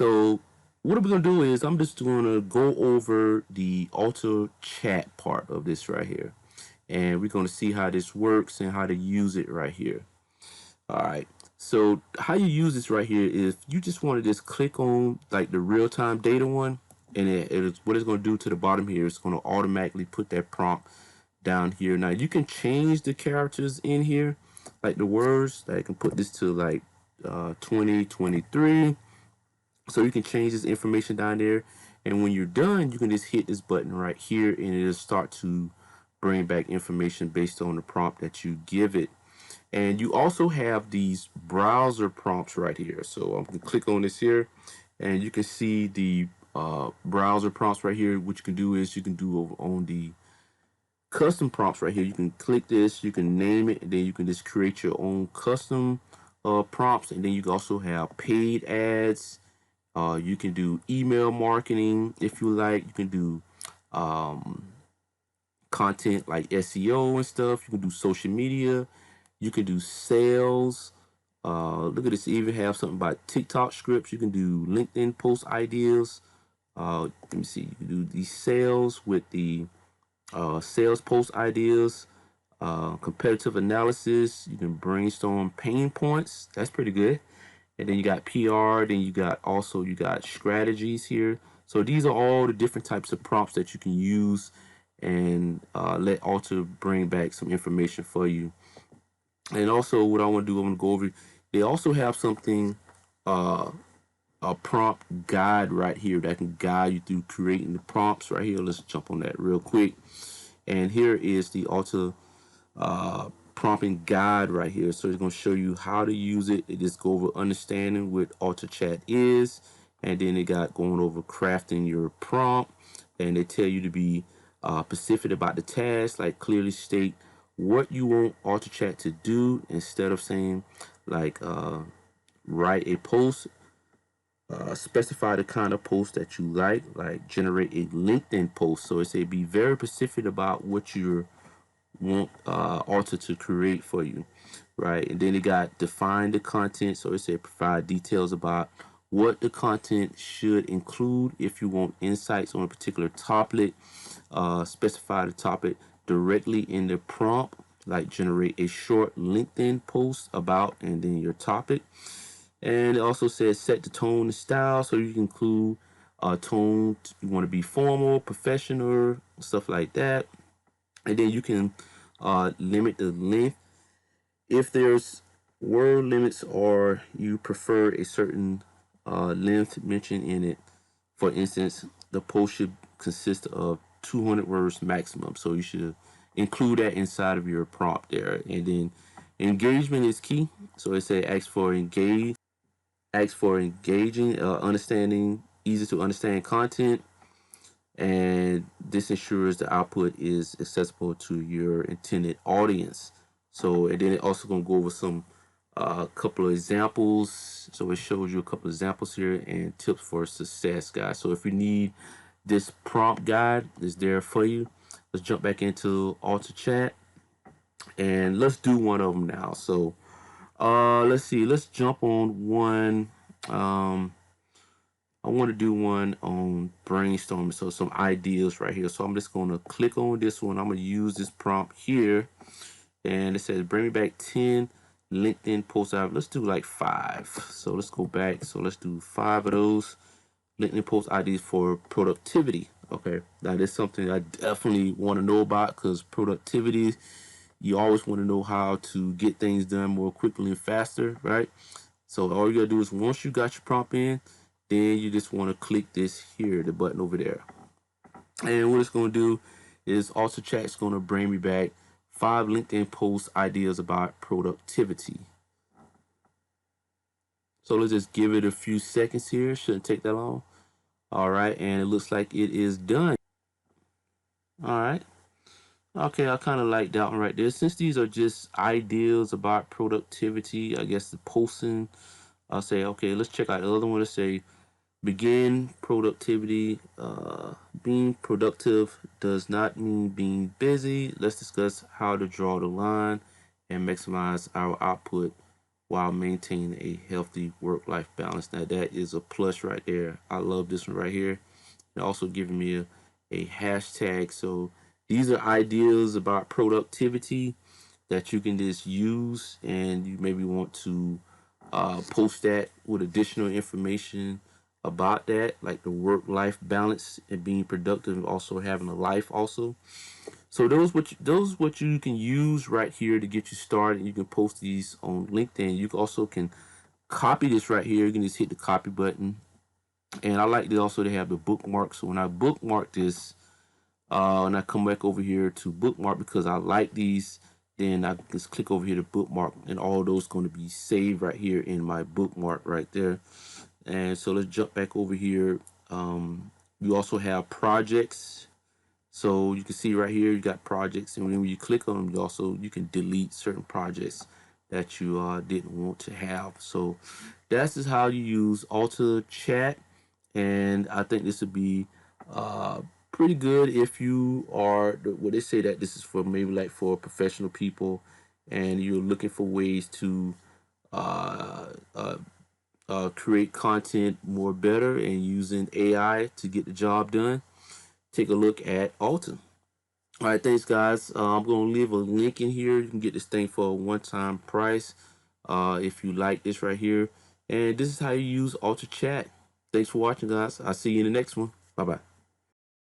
So what we're gonna do is I'm just gonna go over the Altachat part of this right here, and we're gonna see how this works and how to use it right here. All right. So how you use this right here is you just want to just click on like the real-time data one, and what it's going to do to the bottom here is going to automatically put that prompt down here. Now you can change the characters in here, like the words. Like I can put this to like 2023. So you can change this information down there, and when you're done, you can just hit this button right here, and it'll start to bring back information based on the prompt that you give it. And you also have these browser prompts right here. So I'm going to click on this here, and you can see the browser prompts right here. What you can do is you can do over on the custom prompts right here. You can click this, you can name it, and then you can just create your own custom prompts. And then you can also have paid ads. You can do email marketing if you like. You can do content like SEO and stuff. You can do social media. You can do sales. Look at this. You even have something about TikTok scripts. You can do LinkedIn post ideas. Let me see. You can do these sales with the sales post ideas. Competitive analysis. You can brainstorm pain points. That's pretty good. And then you got PR. Then you got strategies here. So these are all the different types of prompts that you can use and let Alta bring back some information for you. And also, what I want to do, I'm going to go over. They also have something, a prompt guide right here that can guide you through creating the prompts right here. Let's jump on that real quick. And here is the Alta prompting guide right here. So it's going to show you how to use it. It just go over understanding what Altachat is, and then it got going over crafting your prompt, and they tell you to be specific about the task, like clearly state what you want Altachat to do instead of saying like write a post. Specify the kind of post that you like generate a LinkedIn post. So it say be very specific about what you want Alta to create for you, right? And then it got define the content. So it said provide details about what the content should include. If you want insights on a particular topic, specify the topic directly in the prompt, like generate a short LinkedIn post about and then your topic. And it also says set the tone and style, so you can include tone. You want to be formal, professional, stuff like that. And then you can limit the length if there's word limits or you prefer a certain length mentioned in it. For instance, the post should consist of 200 words maximum, so you should include that inside of your prompt there. And then engagement is key, so it say ask for engaging, understanding, easy to understand content, and this ensures the output is accessible to your intended audience. So, and then it also gonna go over some couple of examples. So it shows you a couple of examples here and tips for success, guys. So if you need this prompt guide, is there for you. Let's jump back into Altachat and let's do one of them now. So let's see. Let's jump on one. I want to do one on brainstorming. So some ideas right here. So I'm just going to click on this one. I'm going to use this prompt here. And it says, bring me back 10 LinkedIn posts out. Let's do like 5. So let's go back. So let's do 5 of those LinkedIn post ideas for productivity. Okay. Now this is something I definitely want to know about, because productivity, you always want to know how to get things done more quickly and faster, right? So all you gotta do is once you got your prompt in, then you just want to click this here, the button over there. And what it's going to do is Altachat's going to bring me back 5 LinkedIn post ideas about productivity. So let's just give it a few seconds here. Shouldn't take that long. All right, and it looks like it is done. All right. Okay, I kind of like that one right there. Since these are just ideas about productivity, I guess the posting, I'll say, okay, let's check out the other one. Let's say, begin productivity. Being productive does not mean being busy. Let's discuss how to draw the line and maximize our output while maintaining a healthy work-life balance. Now that is a plus right there. I love this one right here. And also giving me a hashtag. So these are ideas about productivity that you can just use, and you maybe want to post that with additional information about that, like the work-life balance and being productive, and also having a life also. So those what you can use right here to get you started. You can post these on LinkedIn. You also can copy this right here. You can just hit the copy button. And I like to also to have the bookmark. So when I bookmark this, and I come back over here to bookmark because I like these, then I just click over here to bookmark, and all those going to be saved right here in my bookmark right there. And so let's jump back over here. You also have projects. So you can see right here, you got projects, and when you click on them, you can delete certain projects that you didn't want to have. So that's just how you use Altachat, and I think this would be pretty good if you are. What they say that this is for maybe like for professional people, and you're looking for ways to uh, uh, create content more better and using AI to get the job done. Take a look at Alta. All right, thanks, guys. I'm going to leave a link in here. You can get this thing for a one-time price if you like this right here. And this is how you use Altachat. Thanks for watching, guys. I'll see you in the next one. Bye-bye.